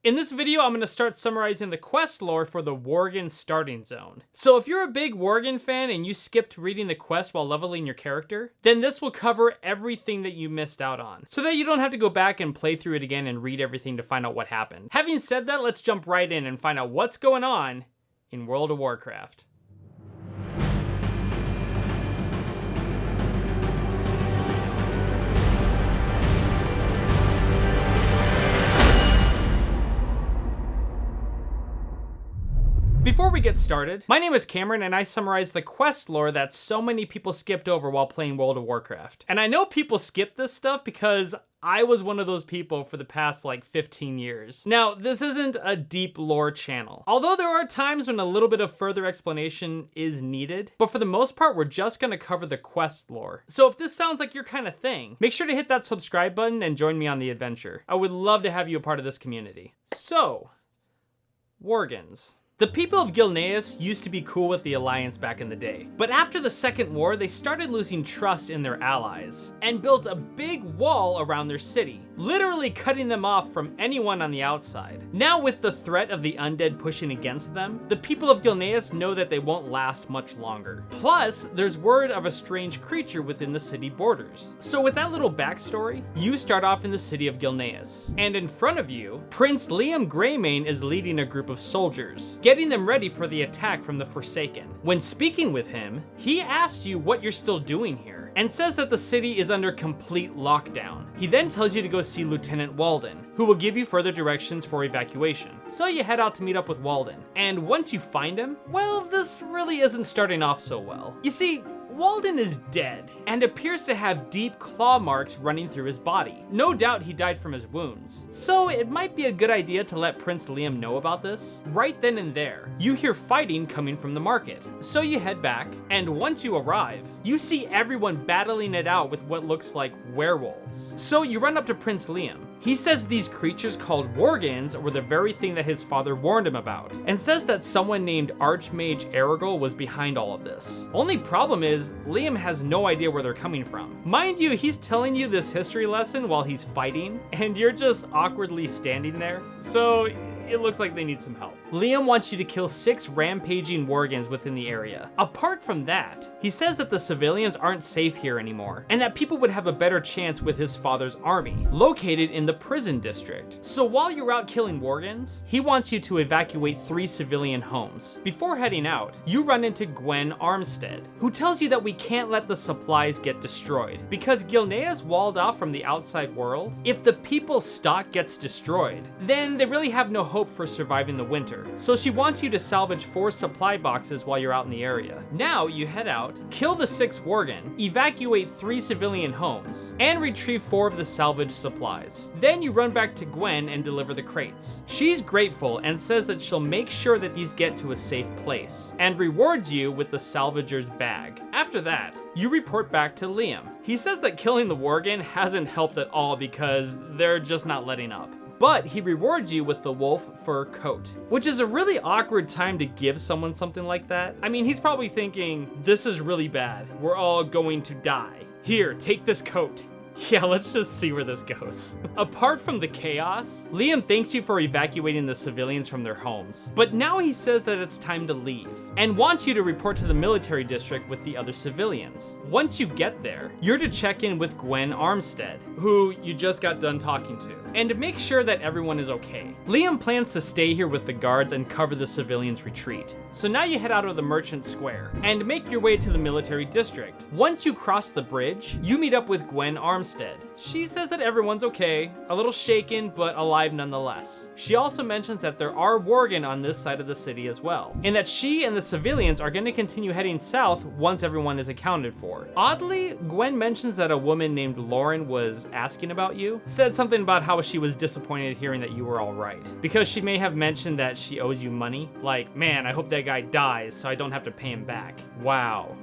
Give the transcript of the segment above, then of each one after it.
In this video, I'm going to start summarizing the quest lore for the Worgen starting zone. So if you're a big Worgen fan and you skipped reading the quest while leveling your character, then this will cover everything that you missed out on, so that you don't have to go back and play through it again and read everything to find out what happened. Having said that, let's jump right in and find out what's going on in World of Warcraft. Before we get started, my name is Cameron and I summarize the quest lore that so many people skipped over while playing World of Warcraft. And I know people skip this stuff because I was one of those people for the past like 15 years. Now, this isn't a deep lore channel, although there are times when a little bit of further explanation is needed, but for the most part, we're just gonna cover the quest lore. So if this sounds like your kind of thing, make sure to hit that subscribe button and join me on the adventure. I would love to have you a part of this community. So, Worgens. The people of Gilneas used to be cool with the Alliance back in the day, but after the Second War, they started losing trust in their allies, and built a big wall around their city, literally cutting them off from anyone on the outside. Now with the threat of the undead pushing against them, the people of Gilneas know that they won't last much longer. Plus, there's word of a strange creature within the city borders. So with that little backstory, you start off in the city of Gilneas, and in front of you, Prince Liam Greymane is leading a group of soldiers, getting them ready for the attack from the Forsaken. When speaking with him, he asks you what you're still doing here, and says that the city is under complete lockdown. He then tells you to go see Lieutenant Walden, who will give you further directions for evacuation. So you head out to meet up with Walden, and once you find him, well, this really isn't starting off so well. You see, Walden is dead, and appears to have deep claw marks running through his body. No doubt he died from his wounds. So it might be a good idea to let Prince Liam know about this. Right then and there, you hear fighting coming from the market. So you head back, and once you arrive, you see everyone battling it out with what looks like werewolves. So you run up to Prince Liam. He says these creatures called Worgens were the very thing that his father warned him about, and says that someone named Archmage Erigel was behind all of this. Only problem is, Liam has no idea where they're coming from. Mind you, he's telling you this history lesson while he's fighting, and you're just awkwardly standing there. So it looks like they need some help. Liam wants you to kill 6 rampaging Worgens within the area. Apart from that, he says that the civilians aren't safe here anymore, and that people would have a better chance with his father's army, located in the prison district. So while you're out killing Worgens, he wants you to evacuate 3 civilian homes. Before heading out, you run into Gwen Armstead, who tells you that we can't let the supplies get destroyed, because Gilneas walled off from the outside world. If the people's stock gets destroyed, then they really have no hope for surviving the winter. So she wants you to salvage 4 supply boxes while you're out in the area. Now you head out, kill the 6 Worgen, evacuate 3 civilian homes, and retrieve 4 of the salvaged supplies. Then you run back to Gwen and deliver the crates. She's grateful and says that she'll make sure that these get to a safe place, and rewards you with the salvager's bag. After that, you report back to Liam. He says that killing the Worgen hasn't helped at all because they're just not letting up. But he rewards you with the wolf fur coat, which is a really awkward time to give someone something like that. I mean, he's probably thinking, this is really bad. We're all going to die. Here, take this coat. Yeah, let's just see where this goes. Apart from the chaos, Liam thanks you for evacuating the civilians from their homes, but now he says that it's time to leave, and wants you to report to the military district with the other civilians. Once you get there, you're to check in with Gwen Armstead, who you just got done talking to, and to make sure that everyone is okay. Liam plans to stay here with the guards and cover the civilians' retreat. So now you head out of the Merchant Square, and make your way to the military district. Once you cross the bridge, you meet up with Gwen Armstead. She says that everyone's okay, a little shaken, but alive nonetheless. She also mentions that there are Worgen on this side of the city as well, and that she and the civilians are going to continue heading south once everyone is accounted for. Oddly, Gwen mentions that a woman named Lauren was asking about you, said something about how she was disappointed hearing that you were all right, because she may have mentioned that she owes you money. Like, man, I hope that guy dies so I don't have to pay him back. Wow.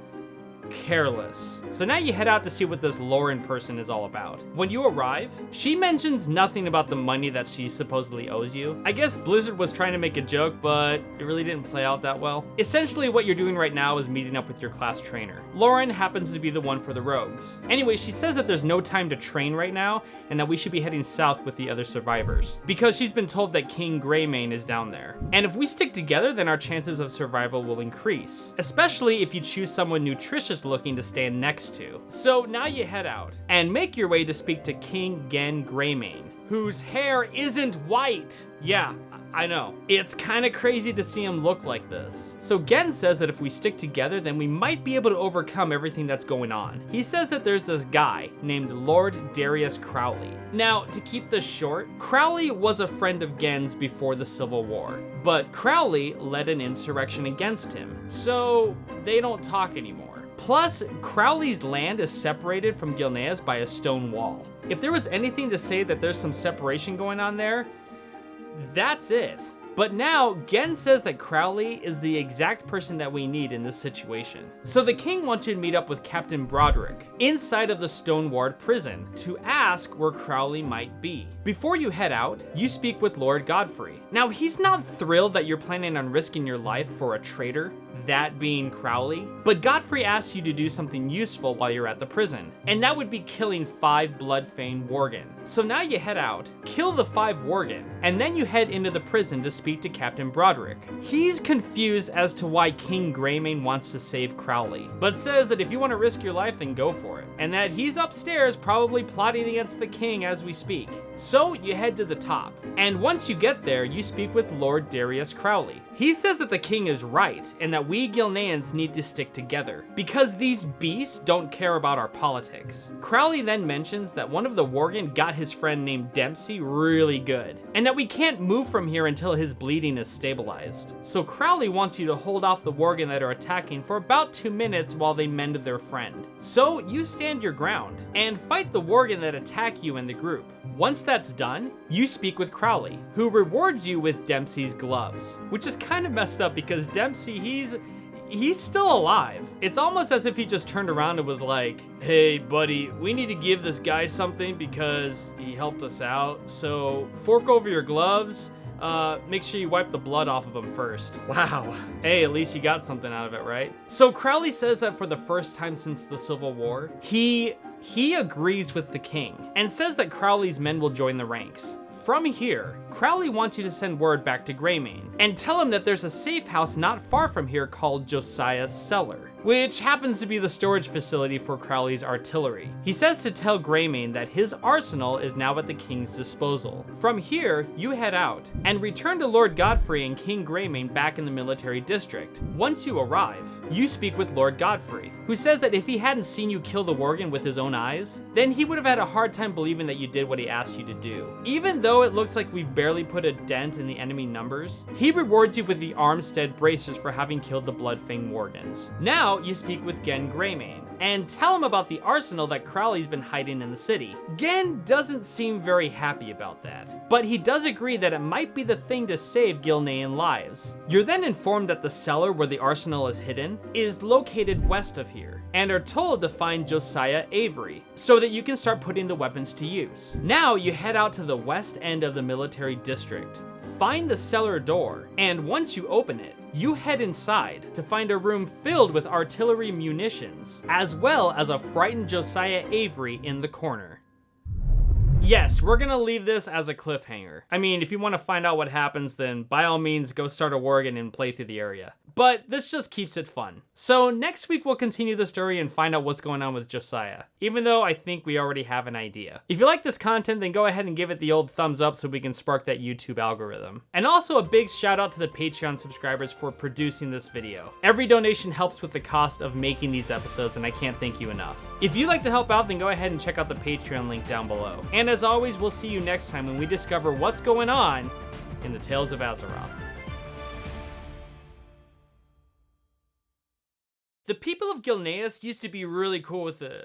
careless. So now you head out to see what this Lauren person is all about. When you arrive, she mentions nothing about the money that she supposedly owes you. I guess Blizzard was trying to make a joke, but it really didn't play out that well. Essentially, what you're doing right now is meeting up with your class trainer. Lauren happens to be the one for the rogues. Anyway, she says that there's no time to train right now, and that we should be heading south with the other survivors, because she's been told that King Greymane is down there. And if we stick together, then our chances of survival will increase, especially if you choose someone nutritious looking to stand next to. So now you head out and make your way to speak to King Gen Greymane, whose hair isn't white. Yeah, I know. It's kind of crazy to see him look like this. So Gen says that if we stick together, then we might be able to overcome everything that's going on. He says that there's this guy named Lord Darius Crowley. Now, to keep this short, Crowley was a friend of Gen's before the Civil War, but Crowley led an insurrection against him, so they don't talk anymore. Plus, Crowley's land is separated from Gilneas by a stone wall. If there was anything to say that there's some separation going on there, that's it. But now, Gen says that Crowley is the exact person that we need in this situation. So the king wants you to meet up with Captain Broderick inside of the Stone Ward prison to ask where Crowley might be. Before you head out, you speak with Lord Godfrey. Now, he's not thrilled that you're planning on risking your life for a traitor, that being Crowley, but Godfrey asks you to do something useful while you're at the prison, and that would be killing 5 blood-famed Worgen. So now you head out, kill the 5 Worgen, and then you head into the prison to speak to Captain Broderick. He's confused as to why King Greymane wants to save Crowley, but says that if you want to risk your life, then go for it, and that he's upstairs probably plotting against the king as we speak. So you head to the top, and once you get there, you speak with Lord Darius Crowley. He says that the king is right, and that we Gilneans need to stick together, because these beasts don't care about our politics. Crowley then mentions that one of the Worgen got his friend named Dempsey really good, and that we can't move from here until his bleeding is stabilized. So Crowley wants you to hold off the Worgen that are attacking for about 2 minutes while they mend their friend. So you stand your ground, and fight the Worgen that attack you in the group. Once that's done, you speak with Crowley, who rewards you with Dempsey's gloves, which is kind of messed up because Dempsey, he's still alive. It's almost as if he just turned around and was like, hey buddy, we need to give this guy something because he helped us out, so fork over your gloves, make sure you wipe the blood off of him first. Wow. Hey, at least you got something out of it, right? So Crowley says that for the first time since the Civil War, he agrees with the king and says that Crowley's men will join the ranks. From here, Crowley wants you to send word back to Greymane and tell him that there's a safe house not far from here called Josiah's Cellar, which happens to be the storage facility for Crowley's artillery. He says to tell Greymane that his arsenal is now at the king's disposal. From here, you head out and return to Lord Godfrey and King Greymane back in the military district. Once you arrive, you speak with Lord Godfrey, who says that if he hadn't seen you kill the Worgen with his own eyes, then he would have had a hard time believing that you did what he asked you to do. Even though it looks like we've barely put a dent in the enemy numbers, he rewards you with the Armstead bracers for having killed the Bloodfang Worgens. Now, you speak with Gen Greymane and tell him about the arsenal that Crowley's been hiding in the city. Gen doesn't seem very happy about that, but he does agree that it might be the thing to save Gilnean lives. You're then informed that the cellar where the arsenal is hidden is located west of here, and are told to find Josiah Avery, so that you can start putting the weapons to use. Now you head out to the west end of the military district, find the cellar door, and once you open it, you head inside to find a room filled with artillery munitions, as well as a frightened Josiah Avery in the corner. Yes, we're gonna leave this as a cliffhanger. I mean, if you want to find out what happens, then by all means go start a Worgen and play through the area. But this just keeps it fun. So next week we'll continue the story and find out what's going on with Josiah, even though I think we already have an idea. If you like this content, then go ahead and give it the old thumbs up so we can spark that YouTube algorithm. And also a big shout out to the Patreon subscribers for producing this video. Every donation helps with the cost of making these episodes, and I can't thank you enough. If you'd like to help out, then go ahead and check out the Patreon link down below. And as always, we'll see you next time when we discover what's going on in the Tales of Azeroth. The people of Gilneas used to be really cool with the